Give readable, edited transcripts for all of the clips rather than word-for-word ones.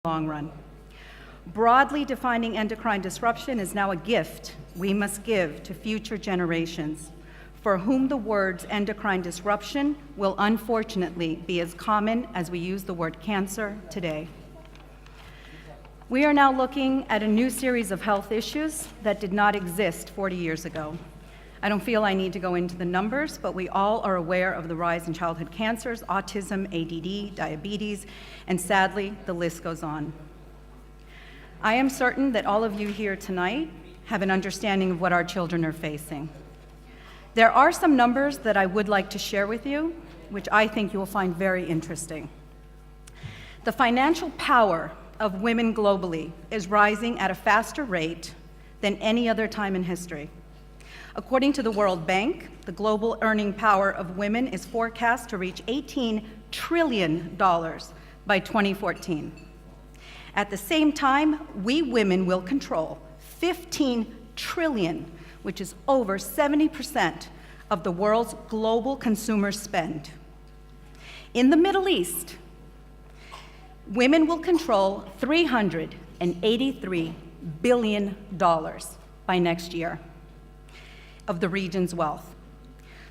long run. Broadly defining endocrine disruption is now a gift we must give to future generations, for whom the words endocrine disruption will unfortunately be as common as we use the word cancer today. We are now looking at a new series of health issues that did not exist 40 years ago. I don't feel I need to go into the numbers, but we all are aware of the rise in childhood cancers, autism, ADD, diabetes, and sadly, the list goes on. I am certain that all of you here tonight have an understanding of what our children are facing. There are some numbers that I would like to share with you, which I think you will find very interesting. The financial power of women globally is rising at a faster rate than any other time in history. According to the World Bank, the global earning power of women is forecast to reach $18 trillion by 2014. At the same time, we women will control 15 trillion, which is over 70% of the world's global consumer spend. In the Middle East, women will control $383 billion by next year of the region's wealth.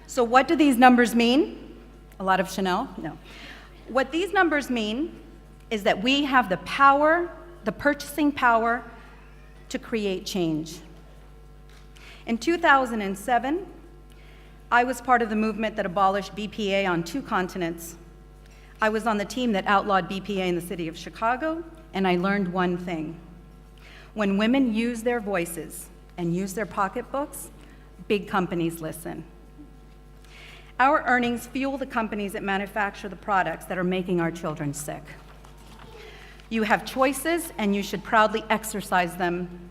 So what do these numbers mean? A lot of Chanel? No. What these numbers mean is that we have the power, the purchasing power, to create change. In 2007, I was part of the movement that abolished BPA on 2 continents. I was on the team that outlawed BPA in the city of Chicago, and I learned one thing. When women use their voices and use their pocketbooks, big companies listen. Our earnings fuel the companies that manufacture the products that are making our children sick. You have choices, and you should proudly exercise them.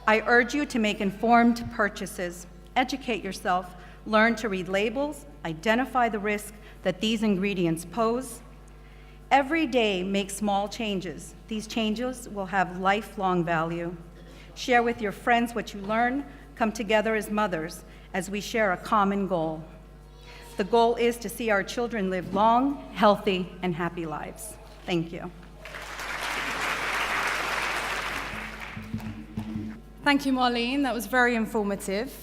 I urge you to make informed purchases, educate yourself, learn to read labels, identify the risk that these ingredients pose. Every day, make small changes. These changes will have lifelong value. Share with your friends what you learn. Come together as mothers as we share a common goal. The goal is to see our children live long, healthy, and happy lives. Thank you. Thank you, Marlene. That was very informative.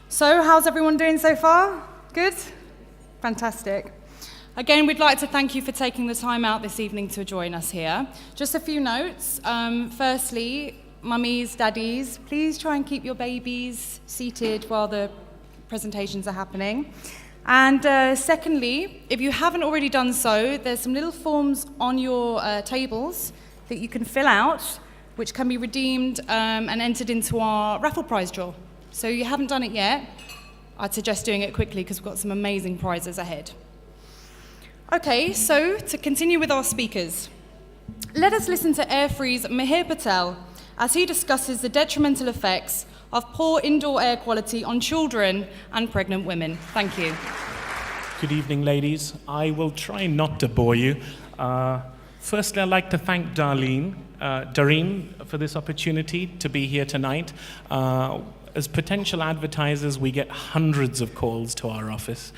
So, how's everyone doing so far? Good? Fantastic. Again, we'd like to thank you for taking the time out this evening to join us here. Just a few notes. Firstly, mummies, daddies, please try and keep your babies seated while the presentations are happening. And secondly, if you haven't already done so, there's some little forms on your tables that you can fill out, which can be redeemed and entered into our raffle prize draw. So if you haven't done it yet, I'd suggest doing it quickly because we've got some amazing prizes ahead. Okay, so to continue with our speakers, let us listen to Airfree's Mihir Patel as he discusses the detrimental effects of poor indoor air quality on children and pregnant women. Thank you. Good evening, ladies. I will try not to bore you. Firstly, I'd like to thank Doreen for this opportunity to be here tonight. As potential advertisers, we get hundreds of calls to our office.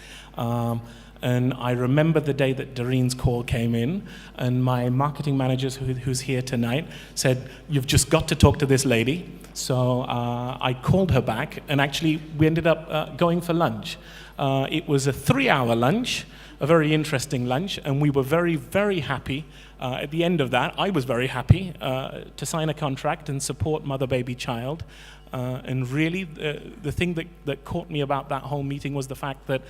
And I remember the day that Doreen's call came in, and my marketing manager, who's here tonight, said, "You've just got to talk to this lady." So I called her back, and actually we ended up going for lunch. It was a 3-hour lunch, a very interesting lunch, and we were very, very happy. At the end of that, I was very happy to sign a contract and support Mother, Baby, Child. And really, the thing that caught me about that whole meeting was the fact that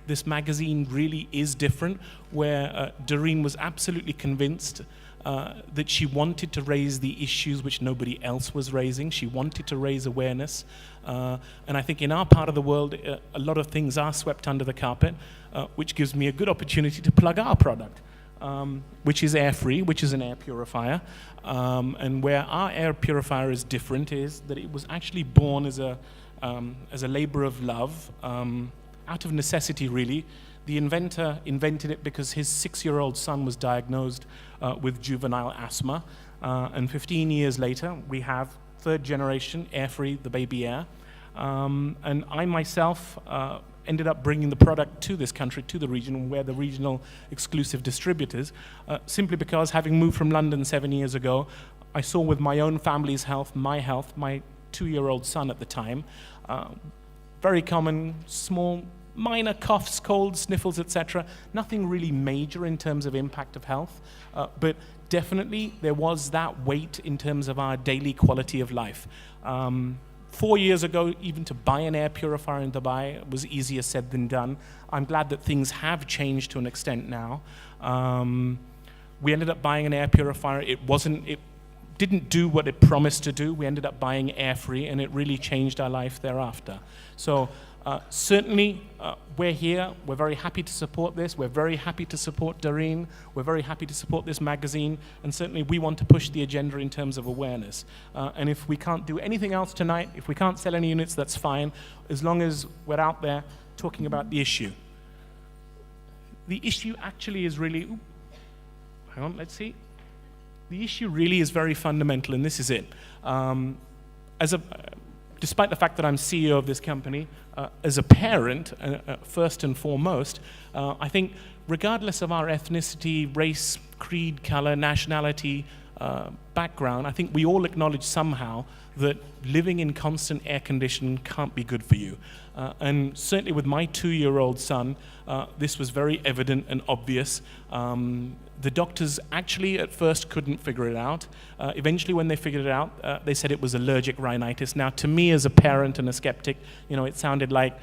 this magazine really is different, where Doreen was absolutely convinced that she wanted to raise the issues which nobody else was raising. She wanted to raise awareness. And I think in our part of the world, a lot of things are swept under the carpet, which gives me a good opportunity to plug our product, which is Airfree, which is an air purifier. And where our air purifier is different is that it was actually born as a labor of love, out of necessity, really. The inventor invented it because his 6-year-old son was diagnosed with juvenile asthma. And 15 years later, we have 3rd generation Airfree, the baby air. And I myself ended up bringing the product to this country, to the region, and we're the regional exclusive distributors, simply because having moved from London 7 years ago, I saw with my own family's health, my 2-year-old son at the time, very common, small, minor coughs, colds, sniffles, etc. Nothing really major in terms of impact of health, but definitely there was that weight in terms of our daily quality of life. 4 years ago, even to buy an air purifier in Dubai was easier said than done. I'm glad that things have changed to an extent now. We ended up buying an air purifier. It didn't do what it promised to do. We ended up buying air free, and it really changed our life thereafter. So certainly, we're here. We're very happy to support this. We're very happy to support Doreen. We're very happy to support this magazine. And certainly, we want to push the agenda in terms of awareness. And if we can't do anything else tonight, if we can't sell any units, that's fine, as long as we're out there talking about the issue. The issue actually is really, hang on, let's see. The issue really is very fundamental, and this is it. Despite the fact that I'm CEO of this company, as a parent, first and foremost, I think regardless of our ethnicity, race, creed, color, nationality, background, I think we all acknowledge somehow that living in constant air conditioning can't be good for you. And certainly with my 2-year-old son, this was very evident and obvious. The doctors actually at first couldn't figure it out. Eventually when they figured it out, they said it was allergic rhinitis. Now to me as a parent and a skeptic, it sounded like,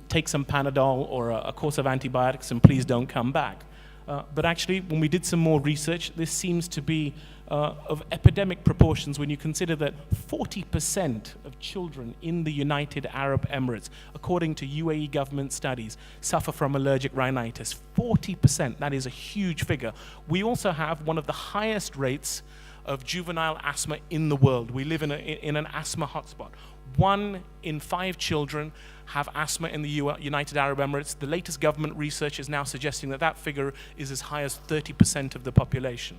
take some Panadol or a course of antibiotics and please don't come back. But actually, when we did some more research, this seems to be of epidemic proportions when you consider that 40% of children in the United Arab Emirates, according to UAE government studies, suffer from allergic rhinitis. 40%, that is a huge figure. We also have one of the highest rates of juvenile asthma in the world. We live in an asthma hotspot. 1 in 5 children have asthma in the United Arab Emirates. The latest government research is now suggesting that that figure is as high as 30% of the population.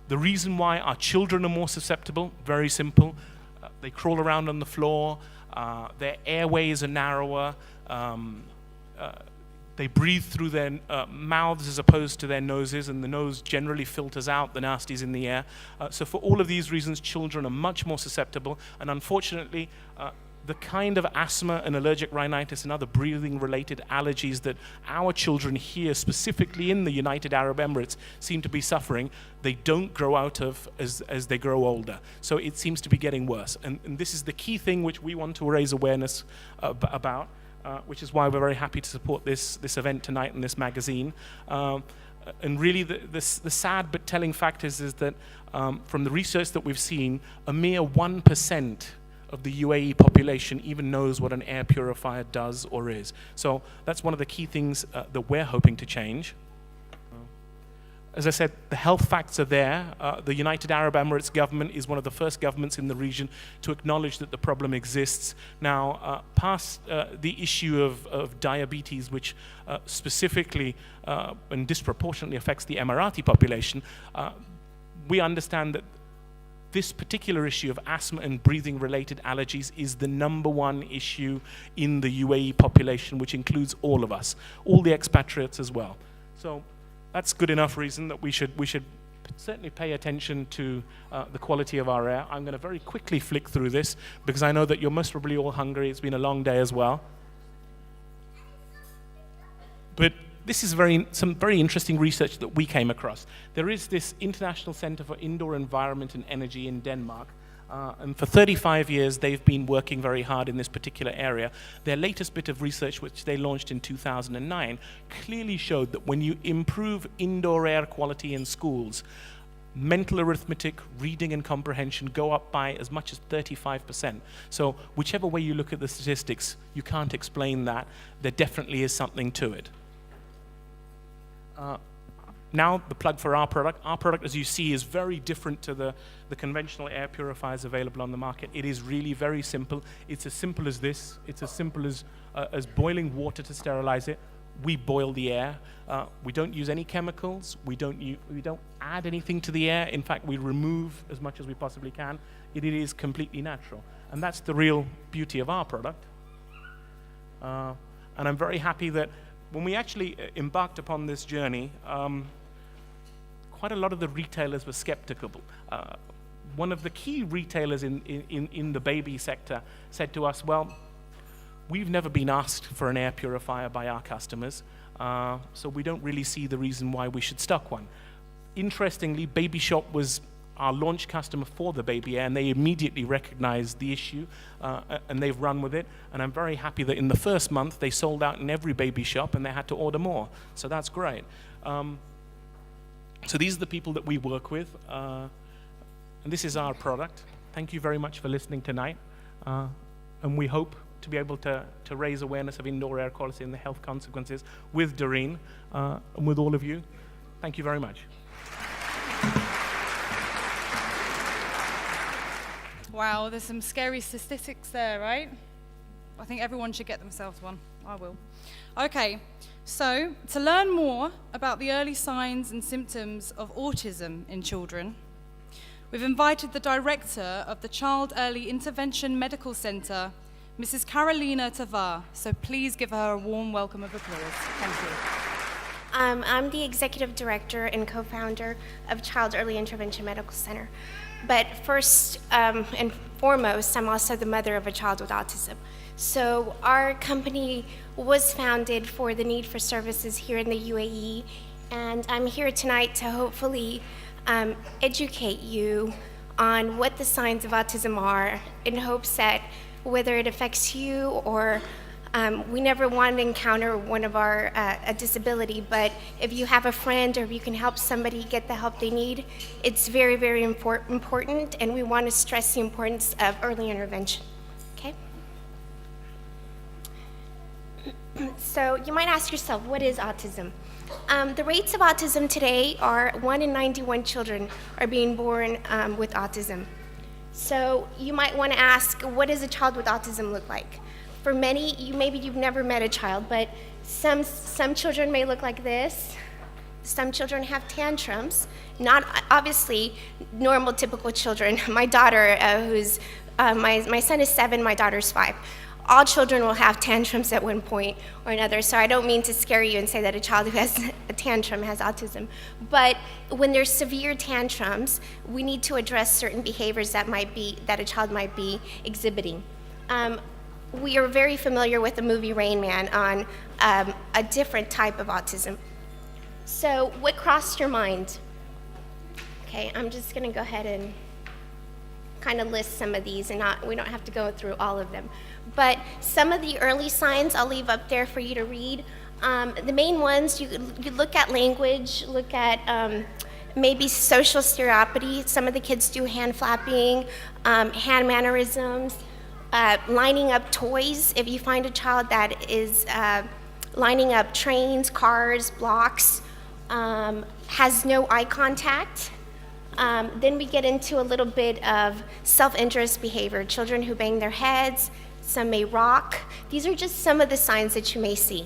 The reason why our children are more susceptible, very simple. They crawl around on the floor, their airways are narrower, they breathe through their mouths as opposed to their noses, and the nose generally filters out the nasties in the air. So for all of these reasons, children are much more susceptible, and unfortunately, the kind of asthma and allergic rhinitis and other breathing-related allergies that our children here, specifically in the United Arab Emirates, seem to be suffering, they don't grow out of as they grow older. So it seems to be getting worse. And this is the key thing which we want to raise awareness about, which is why we're very happy to support this event tonight and this magazine. And really, the sad but telling fact is that from the research that we've seen, a mere 1% of the UAE population even knows what an air purifier does or is. So that's one of the key things that we're hoping to change. As I said, the health facts are there. The United Arab Emirates government is one of the first governments in the region to acknowledge that the problem exists. Now, past the issue of diabetes, which specifically and disproportionately affects the Emirati population, we understand that this particular issue of asthma and breathing-related allergies is the #1 issue in the UAE population, which includes all of us, all the expatriates as well. So that's good enough reason that we should certainly pay attention to the quality of our air. I'm going to very quickly flick through this because I know that you're most probably all hungry. It's been a long day as well. But this is some very interesting research that we came across. There is this International Center for Indoor Environment and Energy in Denmark, and for 35 years they've been working very hard in this particular area. Their latest bit of research, which they launched in 2009, clearly showed that when you improve indoor air quality in schools, mental arithmetic, reading and comprehension go up by as much as 35%. So whichever way you look at the statistics, you can't explain that. There definitely is something to it. Now, the plug for our product. Our product, as you see, is very different to the conventional air purifiers available on the market. It is really very simple. It's as simple as this. It's as simple as boiling water to sterilize it. We boil the air. We don't use any chemicals. We don't add anything to the air. In fact, we remove as much as we possibly can. It is completely natural. And that's the real beauty of our product. And I'm very happy that when we actually embarked upon this journey, quite a lot of the retailers were skeptical. One of the key retailers in the baby sector said to us, well, we've never been asked for an air purifier by our customers, so we don't really see the reason why we should stock one. Interestingly, Baby Shop was our launch customer for the baby air, and they immediately recognized the issue, and they've run with it. And I'm very happy that in the first month, they sold out in every Baby Shop, and they had to order more. So that's great. So these are the people that we work with, and this is our product. Thank you very much for listening tonight, and we hope to be able to raise awareness of indoor air quality and the health consequences with Doreen and with all of you. Thank you very much. Wow, there's some scary statistics there, right? I think everyone should get themselves one. I will. Okay, so to learn more about the early signs and symptoms of autism in children, we've invited the director of the Child Early Intervention Medical Center, Mrs. Carolina Tavar. So please give her a warm welcome of applause. Thank you. I'm the executive director and co-founder of Child Early Intervention Medical Center. But first and foremost, I'm also the mother of a child with autism. So our company was founded for the need for services here in the UAE, and I'm here tonight to hopefully educate you on what the signs of autism are, in hopes that whether it affects you or we never want to encounter one of our a disability, but if you have a friend or if you can help somebody get the help they need, it's very, very important, and we want to stress the importance of early intervention. Okay? So you might ask yourself, what is autism? The rates of autism today are 1 in 91 children are being born with autism. So you might want to ask, what does a child with autism look like? For many, maybe you've never met a child, but some children may look like this. Some children have tantrums, not obviously normal, typical children. My daughter, my son is 7, my daughter's 5. All children will have tantrums at one point or another, so I don't mean to scare you and say that a child who has a tantrum has autism. But when there's severe tantrums, we need to address certain behaviors that a child might be exhibiting. We are very familiar with the movie Rain Man on a different type of autism. So what crossed your mind? Okay, I'm just going to go ahead and kind of list some of these, and we don't have to go through all of them. But some of the early signs I'll leave up there for you to read. The main ones, you look at language, look at maybe social stereopathy. Some of the kids do hand flapping, hand mannerisms, lining up toys. If you find a child that is lining up trains, cars, blocks, has no eye contact, then we get into a little bit of self-interest behavior. Children who bang their heads, some may rock. These are just some of the signs that you may see.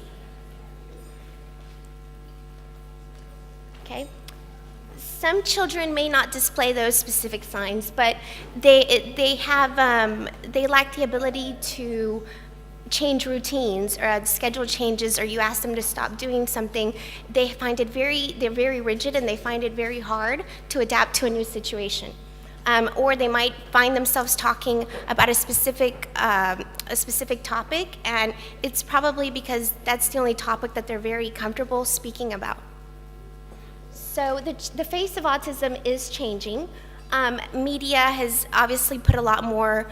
Okay? Some children may not display those specific signs, but they lack the ability to change routines or schedule changes, or you ask them to stop doing something. They're very rigid, and they find it very hard to adapt to a new situation. Or they might find themselves talking about a specific topic, and it's probably because that's the only topic that they're very comfortable speaking about. So the face of autism is changing. Media has obviously put a lot more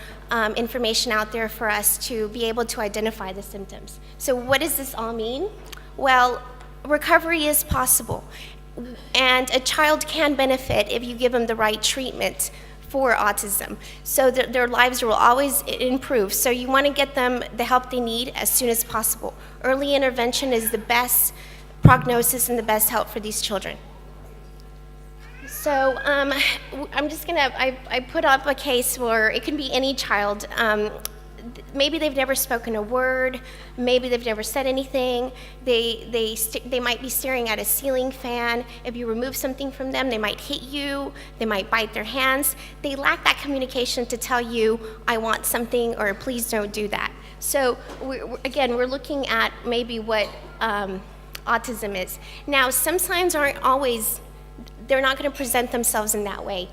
information out there for us to be able to identify the symptoms. So what does this all mean? Well, recovery is possible, and a child can benefit if you give them the right treatment for autism, so that their lives will always improve. So you want to get them the help they need as soon as possible. Early intervention is the best prognosis and the best help for these children. So I'm just gonna, I put up a case where it can be any child. maybe they've never spoken a word, maybe they've never said anything, they might be staring at a ceiling fan. If you remove something from them, they might hit you, they might bite their hands. They lack that communication to tell you, I want something, or please don't do that. So again, we're looking at maybe what autism is. Now, some signs aren't always, they're not going to present themselves in that way.